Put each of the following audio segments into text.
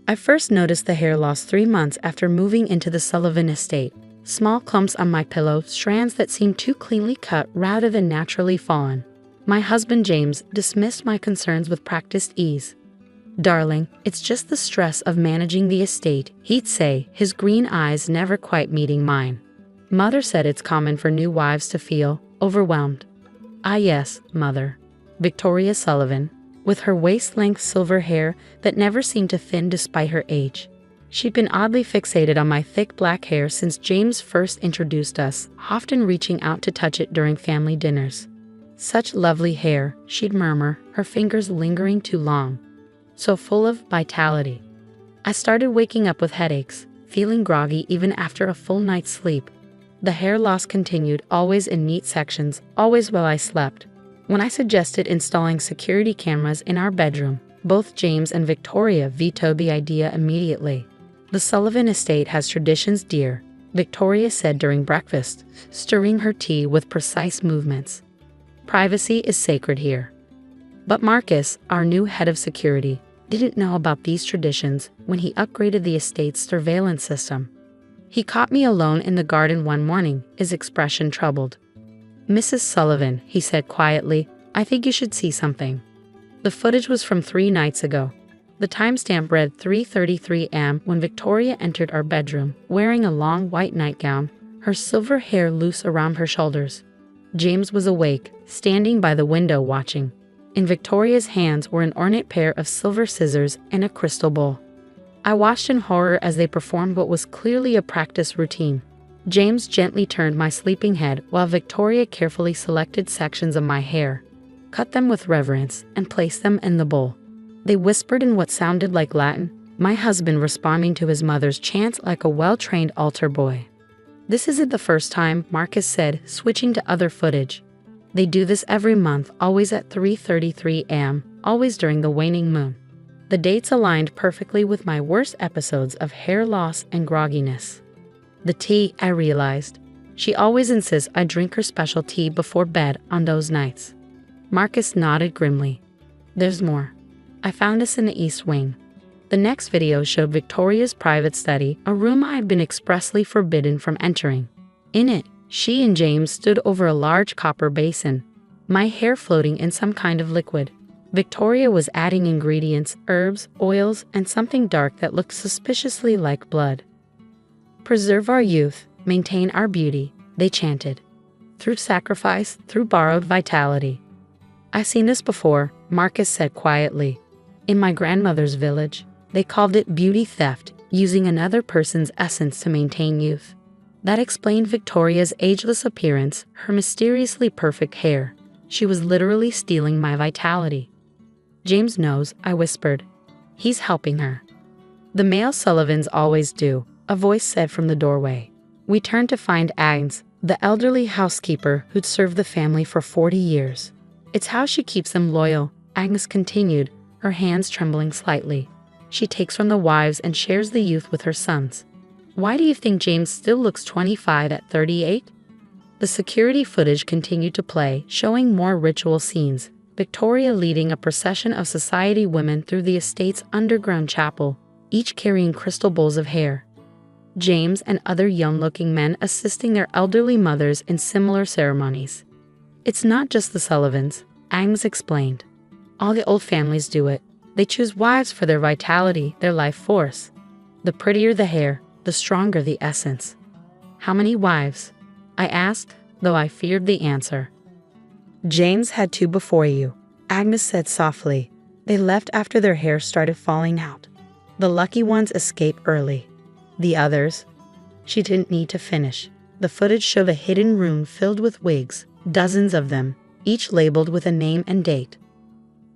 I first noticed the hair loss 3 months after moving into the Sullivan estate. Small clumps on my pillow, strands that seemed too cleanly cut rather than naturally fallen. My husband James dismissed my concerns with practiced ease. "Darling, it's just the stress of managing the estate," he'd say, his green eyes never quite meeting mine. "Mother said it's common for new wives to feel overwhelmed." "Ah yes, Mother." Victoria Sullivan, with her waist-length silver hair that never seemed to thin despite her age. She'd been oddly fixated on my thick black hair since James first introduced us, often reaching out to touch it during family dinners. "Such lovely hair," she'd murmur, her fingers lingering too long. "So full of vitality." I started waking up with headaches, feeling groggy even after a full night's sleep. The hair loss continued, always in neat sections, always while I slept. When I suggested installing security cameras in our bedroom, both James and Victoria vetoed the idea immediately. "The Sullivan estate has traditions, dear," Victoria said during breakfast, stirring her tea with precise movements. "Privacy is sacred here." But Marcus, our new head of security, didn't know about these traditions when he upgraded the estate's surveillance system. He caught me alone in the garden one morning, his expression troubled. "Mrs. Sullivan," he said quietly, "I think you should see something." The footage was from 3 nights ago. The timestamp read 3:33 am when Victoria entered our bedroom, wearing a long white nightgown, her silver hair loose around her shoulders. James was awake, standing by the window watching. In Victoria's hands were an ornate pair of silver scissors and a crystal bowl. I watched in horror as they performed what was clearly a practice routine. James gently turned my sleeping head while Victoria carefully selected sections of my hair, cut them with reverence, and placed them in the bowl. They whispered in what sounded like Latin, my husband responding to his mother's chants like a well-trained altar boy. "This isn't the first time," Marcus said, switching to other footage. "They do this every month, always at 3:33 am, always during the waning moon." The dates aligned perfectly with my worst episodes of hair loss and grogginess. The tea, I realized. She always insists I drink her special tea before bed on those nights. Marcus nodded grimly. "There's more. I found us in the East Wing." The next video showed Victoria's private study, a room I had been expressly forbidden from entering. In it, she and James stood over a large copper basin, my hair floating in some kind of liquid. Victoria was adding ingredients, herbs, oils, and something dark that looked suspiciously like blood. "Preserve our youth, maintain our beauty," they chanted. "Through sacrifice, through borrowed vitality." "I've seen this before," Marcus said quietly. "In my grandmother's village, they called it beauty theft, using another person's essence to maintain youth. That explained Victoria's ageless appearance, her mysteriously perfect hair. She was literally stealing my vitality." "James knows," I whispered. "He's helping her." "The male Sullivans always do," a voice said from the doorway. We turned to find Agnes, the elderly housekeeper who'd served the family for 40 years. "It's how she keeps them loyal," Agnes continued, her hands trembling slightly. "She takes from the wives and shares the youth with her sons." "Why do you think James still looks 25 at 38? The security footage continued to play, showing more ritual scenes. Victoria leading a procession of society women through the estate's underground chapel, each carrying crystal bowls of hair. James and other young-looking men assisting their elderly mothers in similar ceremonies. "It's not just the Sullivans," Agnes explained. "All the old families do it. They choose wives for their vitality, their life force. The prettier the hair, the stronger the essence." "How many wives?" I asked, though I feared the answer. "James had 2 before you," Agnes said softly. "They left after their hair started falling out. The lucky ones escaped early. The others..." She didn't need to finish. The footage showed a hidden room filled with wigs, dozens of them, each labeled with a name and date.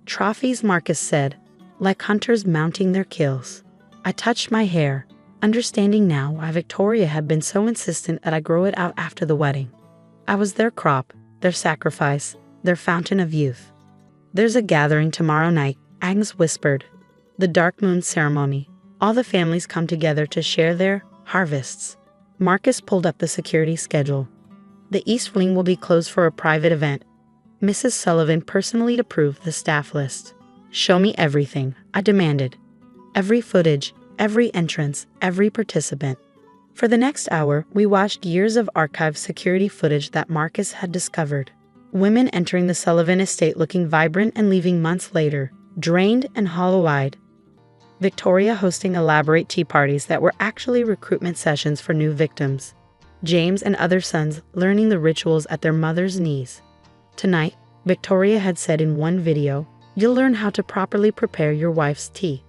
"Trophies," Marcus said, "like hunters mounting their kills." I touched my hair, understanding now why Victoria had been so insistent that I grow it out after the wedding. I was their crop, their sacrifice, their fountain of youth. "There's a gathering tomorrow night," Agnes whispered. "The dark moon ceremony. All the families come together to share their harvests." Marcus pulled up the security schedule. "The East Wing will be closed for a private event." Mrs. Sullivan personally approved the staff list. "Show me everything," I demanded. "Every footage, every entrance, every participant. For the next hour, we watched years of archived security footage that Marcus had discovered. Women entering the Sullivan estate looking vibrant and leaving months later, drained and hollow-eyed. Victoria hosting elaborate tea parties that were actually recruitment sessions for new victims. James and other sons learning the rituals at their mother's knees. Tonight, Victoria had said in one video, "You'll learn how to properly prepare your wife's tea.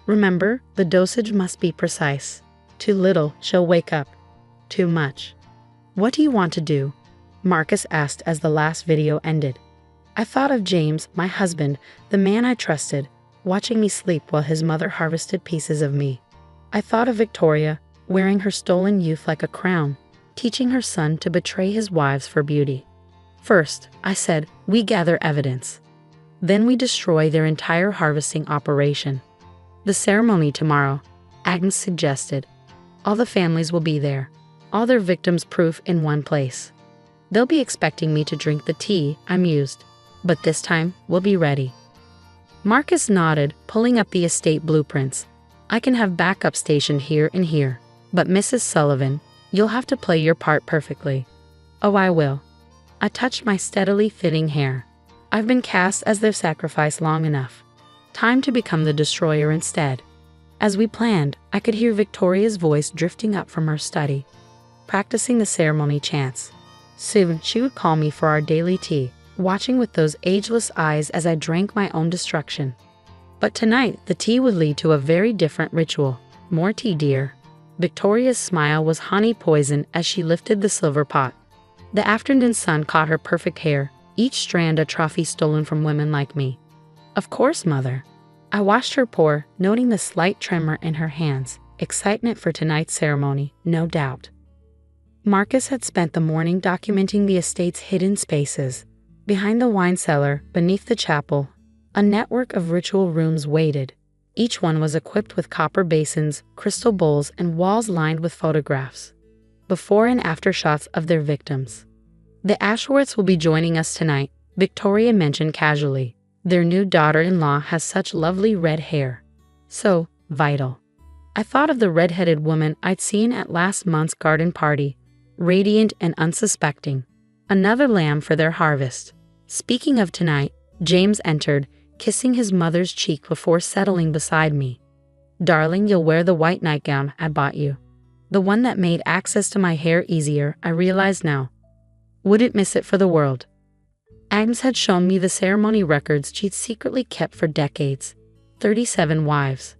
Remember, the dosage must be precise. Too little, she'll wake up. Too much." "What do you want to do?" Marcus asked as the last video ended. I thought of James, my husband, the man I trusted, watching me sleep while his mother harvested pieces of me. I thought of Victoria, wearing her stolen youth like a crown, teaching her son to betray his wives for beauty. First, I said, we gather evidence. Then we destroy their entire harvesting operation. The ceremony tomorrow, Agnes suggested. All the families will be there, all their victims' proof in one place. They'll be expecting me to drink the tea, I mused, but this time we'll be ready. Marcus nodded, pulling up the estate blueprints. I can have backup stationed here and here, but Mrs. Sullivan, you'll have to play your part perfectly. Oh, I will. I touched my steadily thinning hair. I've been cast as their sacrifice long enough. Time to become the destroyer instead. As we planned, I could hear Victoria's voice drifting up from her study, practicing the ceremony chants. Soon, she would call me for our daily tea, watching with those ageless eyes as I drank my own destruction. But tonight, the tea would lead to a very different ritual. More tea, dear. Victoria's smile was honey poison as she lifted the silver pot. The afternoon sun caught her perfect hair, each strand a trophy stolen from women like me. Of course, Mother. I watched her pour, noting the slight tremor in her hands. Excitement for tonight's ceremony, no doubt. Marcus had spent the morning documenting the estate's hidden spaces. Behind the wine cellar, beneath the chapel, a network of ritual rooms waited. Each one was equipped with copper basins, crystal bowls, and walls lined with photographs. Before and after shots of their victims. The Ashworths will be joining us tonight, Victoria mentioned casually. Their new daughter-in-law has such lovely red hair. So vital. I thought of the red-headed woman I'd seen at last month's garden party, radiant and unsuspecting. Another lamb for their harvest. Speaking of tonight, James entered, kissing his mother's cheek before settling beside me. Darling, you'll wear the white nightgown I bought you. The one that made access to my hair easier, I realize now. Wouldn't miss it for the world. Agnes had shown me the ceremony records she'd secretly kept for decades. 37 wives.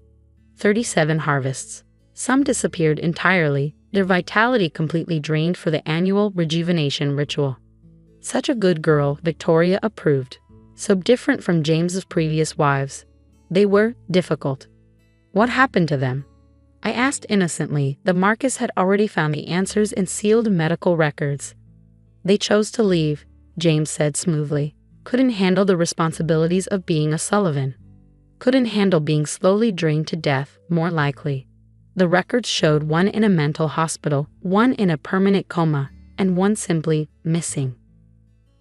37 harvests. Some disappeared entirely, their vitality completely drained for the annual rejuvenation ritual. Such a good girl, Victoria approved. So different from James's previous wives. They were difficult. What happened to them? I asked innocently that Marcus had already found the answers in sealed medical records. They chose to leave, James said smoothly. Couldn't handle the responsibilities of being a Sullivan. Couldn't handle being slowly drained to death, more likely. The records showed one in a mental hospital, one in a permanent coma, and one simply missing.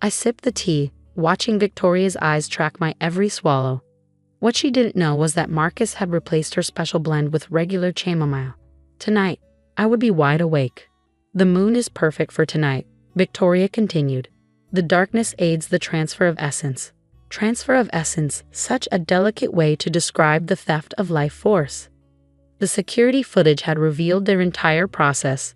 I sipped the tea, watching Victoria's eyes track my every swallow. What she didn't know was that Marcus had replaced her special blend with regular chamomile. Tonight, I would be wide awake. The moon is perfect for tonight, Victoria continued. The darkness aids the transfer of essence. Transfer of essence, such a delicate way to describe the theft of life force. The security footage had revealed their entire process.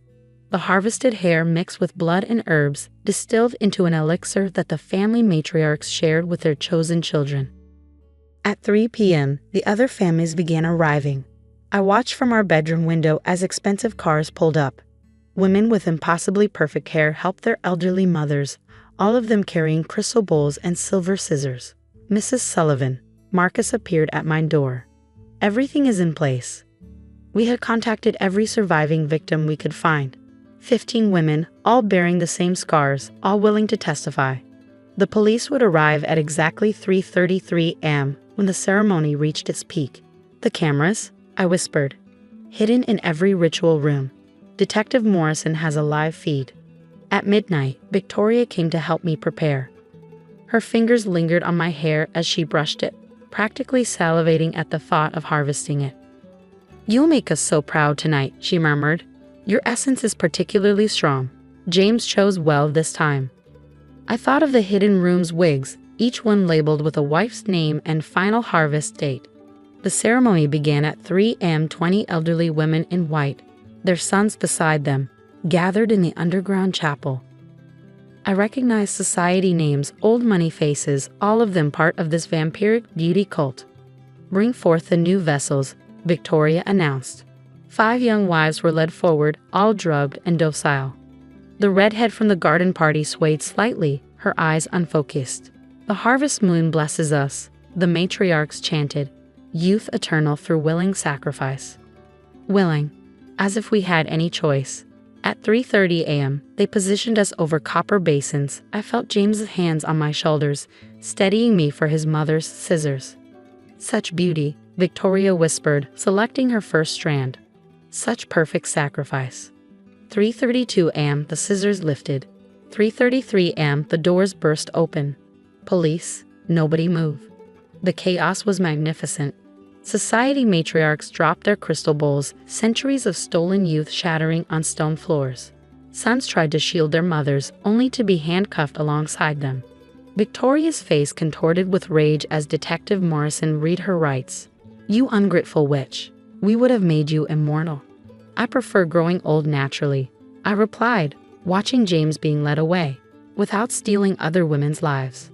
The harvested hair mixed with blood and herbs, distilled into an elixir that the family matriarchs shared with their chosen children. At 3 p.m., the other families began arriving. I watched from our bedroom window as expensive cars pulled up. Women with impossibly perfect hair helped their elderly mothers, all of them carrying crystal bowls and silver scissors. Mrs. Sullivan, Marcus appeared at my door. Everything is in place. We had contacted every surviving victim we could find. 15 women, all bearing the same scars, all willing to testify. The police would arrive at exactly 3:33 a.m. when the ceremony reached its peak. The cameras, I whispered, hidden in every ritual room. Detective Morrison has a live feed. At midnight, Victoria came to help me prepare. Her fingers lingered on my hair as she brushed it, practically salivating at the thought of harvesting it. "You'll make us so proud tonight," she murmured. "Your essence is particularly strong." James chose well this time. I thought of the hidden room's wigs, each one labeled with a wife's name and final harvest date. The ceremony began at 3 a.m. 20 elderly women in white, their sons beside them, gathered in the underground chapel. I recognized society names, old money faces, all of them part of this vampiric beauty cult. "Bring forth the new vessels," Victoria announced. 5 young wives were led forward, all drugged and docile. The redhead from the garden party swayed slightly, her eyes unfocused. "The harvest moon blesses us," the matriarchs chanted, "youth eternal through willing sacrifice." Willing, as if we had any choice. At 3:30 a.m., they positioned us over copper basins. I felt James's hands on my shoulders, steadying me for his mother's scissors. "Such beauty," Victoria whispered, selecting her first strand. "Such perfect sacrifice." 3:32 a.m., the scissors lifted. 3:33 a.m., the doors burst open. Police, nobody move. The chaos was magnificent. Society matriarchs dropped their crystal bowls, centuries of stolen youth shattering on stone floors. Sons tried to shield their mothers, only to be handcuffed alongside them. Victoria's face contorted with rage as Detective Morrison read her rights. "You ungrateful witch. We would have made you immortal." "I prefer growing old naturally," I replied, watching James being led away, without stealing other women's lives.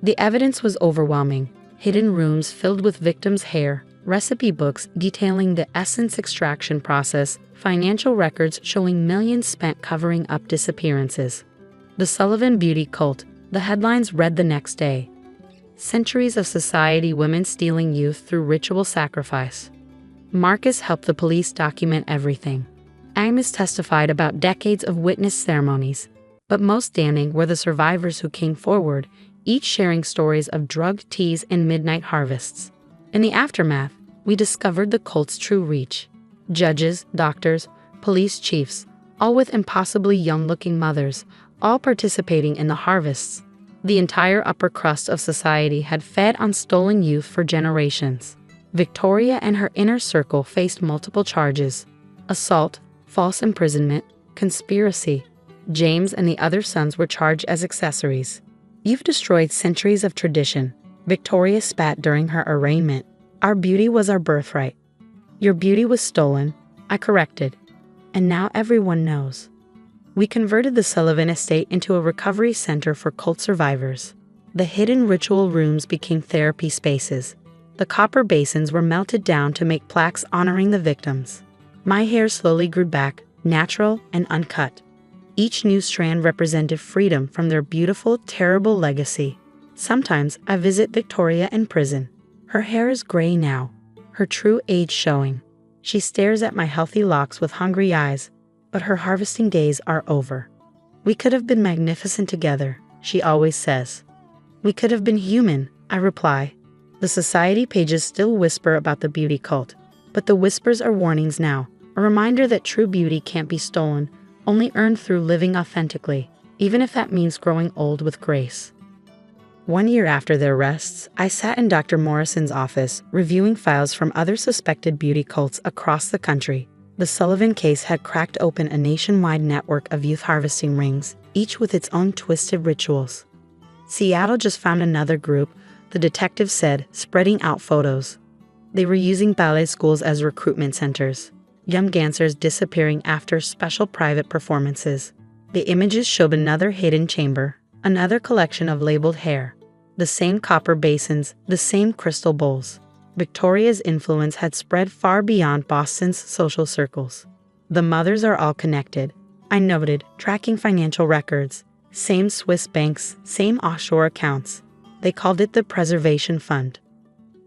The evidence was overwhelming. Hidden rooms filled with victims' hair, recipe books detailing the essence extraction process, financial records showing millions spent covering up disappearances. The Sullivan Beauty Cult, the headlines read the next day. Centuries of society women stealing youth through ritual sacrifice. Marcus helped the police document everything. Agnes testified about decades of witness ceremonies, but most damning were the survivors who came forward, each sharing stories of drugged teas and midnight harvests. In the aftermath, we discovered the cult's true reach. Judges, doctors, police chiefs, all with impossibly young-looking mothers, all participating in the harvests. The entire upper crust of society had fed on stolen youth for generations. Victoria and her inner circle faced multiple charges: assault, false imprisonment, conspiracy. James and the other sons were charged as accessories. "You've destroyed centuries of tradition," Victoria spat during her arraignment. "Our beauty was our birthright." "Your beauty was stolen," I corrected. "And now everyone knows." We converted the Sullivan estate into a recovery center for cult survivors. The hidden ritual rooms became therapy spaces. The copper basins were melted down to make plaques honoring the victims. My hair slowly grew back, natural and uncut. Each new strand represented freedom from their beautiful, terrible legacy. Sometimes I visit Victoria in prison. Her hair is gray now, her true age showing. She stares at my healthy locks with hungry eyes, but her harvesting days are over. "We could have been magnificent together," she always says. "We could have been human," I reply. The society pages still whisper about the beauty cult, but the whispers are warnings now, a reminder that true beauty can't be stolen, only earned through living authentically, even if that means growing old with grace. 1 year after their arrests, I sat in Dr. Morrison's office, reviewing files from other suspected beauty cults across the country. The Sullivan case had cracked open a nationwide network of youth harvesting rings, each with its own twisted rituals. Seattle just found another group, the detective said, spreading out photos. They were using ballet schools as recruitment centers. Young dancers disappearing after special private performances. The images showed another hidden chamber, another collection of labeled hair. The same copper basins, the same crystal bowls. Victoria's influence had spread far beyond Boston's social circles. The mothers are all connected, I noted, tracking financial records. Same Swiss banks, same offshore accounts. They called it the Preservation Fund.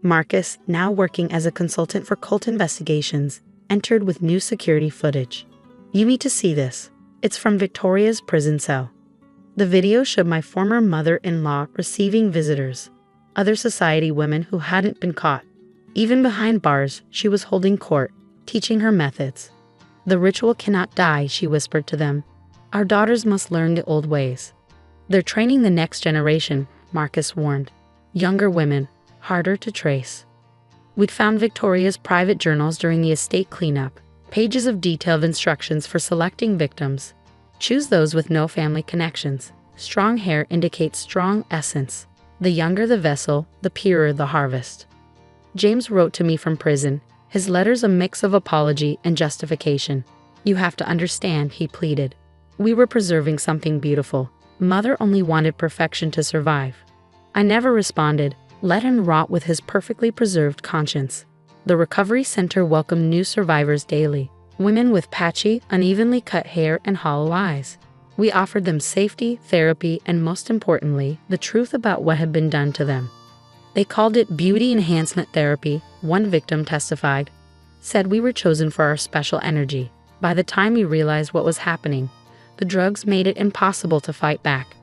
Marcus, now working as a consultant for cult investigations, entered with new security footage. "You need to see this. It's from Victoria's prison cell." The video showed my former mother-in-law receiving visitors, other society women who hadn't been caught. Even behind bars, she was holding court, teaching her methods. "The ritual cannot die," she whispered to them. "Our daughters must learn the old ways." "They're training the next generation," Marcus warned. "Younger women, harder to trace." We'd found Victoria's private journals during the estate cleanup, pages of detailed instructions for selecting victims. Choose those with no family connections. Strong hair indicates strong essence. The younger the vessel, the purer the harvest. James wrote to me from prison, his letters a mix of apology and justification. You have to understand, he pleaded. We were preserving something beautiful. Mother only wanted perfection to survive. I never responded. Let him rot with his perfectly preserved conscience. The recovery center welcomed new survivors daily, women with patchy, unevenly cut hair and hollow eyes. We offered them safety, therapy, and most importantly, the truth about what had been done to them. They called it beauty enhancement therapy, one victim testified. Said we were chosen for our special energy. By the time we realized what was happening, the drugs made it impossible to fight back.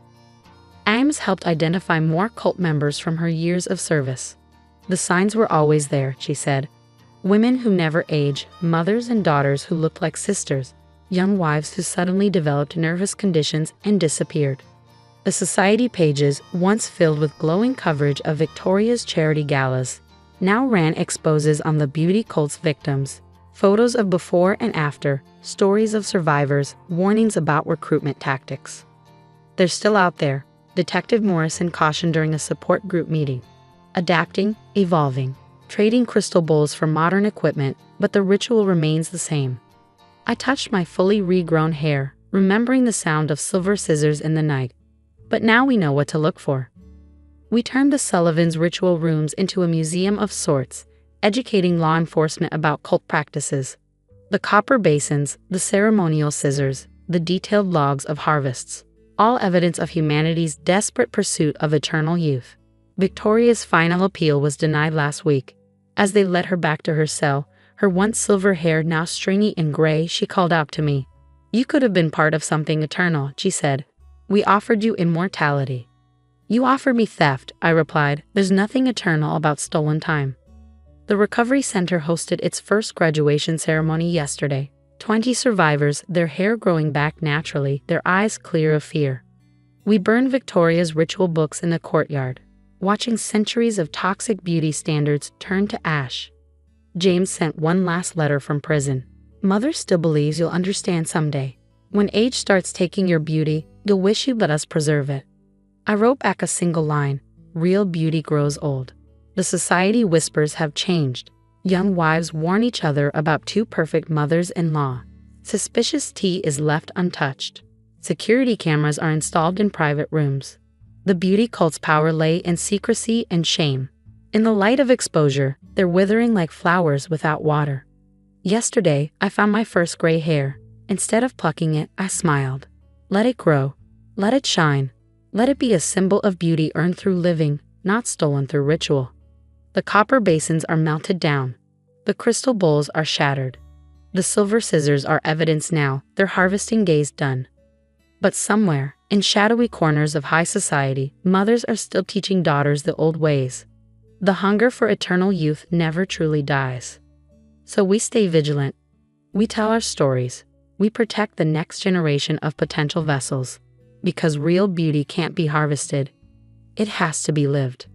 Ames helped identify more cult members from her years of service. The signs were always there, she said. Women who never age, mothers and daughters who looked like sisters, young wives who suddenly developed nervous conditions and disappeared. The society pages, once filled with glowing coverage of Victoria's charity galas, now ran exposes on the beauty cult's victims, photos of before and after, stories of survivors, warnings about recruitment tactics. They're still out there, Detective Morrison cautioned during a support group meeting. Adapting, evolving, trading crystal bowls for modern equipment, but the ritual remains the same. I touched my fully regrown hair, remembering the sound of silver scissors in the night. But now we know what to look for. We turned the Sullivans' ritual rooms into a museum of sorts, educating law enforcement about cult practices. The copper basins, the ceremonial scissors, the detailed logs of harvests, all evidence of humanity's desperate pursuit of eternal youth. Victoria's final appeal was denied last week. As they led her back to her cell, her once silver hair now stringy and gray, she called out to me. You could have been part of something eternal, she said. We offered you immortality. You offered me theft, I replied. There's nothing eternal about stolen time. The Recovery Center hosted its first graduation ceremony yesterday. 20 survivors, their hair growing back naturally, their eyes clear of fear. We burned Victoria's ritual books in the courtyard, watching centuries of toxic beauty standards turn to ash. James sent one last letter from prison. Mother still believes you'll understand someday. When age starts taking your beauty, you'll wish you'd let us preserve it. I wrote back a single line. Real beauty grows old. The society whispers have changed. Young wives warn each other about two perfect mothers-in-law. Suspicious tea is left untouched. Security cameras are installed in private rooms. The beauty cult's power lay in secrecy and shame. In the light of exposure, they're withering like flowers without water. Yesterday, I found my first gray hair. Instead of plucking it, I smiled. Let it grow. Let it shine. Let it be a symbol of beauty earned through living, not stolen through ritual. The copper basins are melted down. The crystal bowls are shattered. The silver scissors are evidence now, their harvesting days done. But somewhere, in shadowy corners of high society, mothers are still teaching daughters the old ways. The hunger for eternal youth never truly dies. So we stay vigilant. We tell our stories. We protect the next generation of potential vessels. Because real beauty can't be harvested. It has to be lived.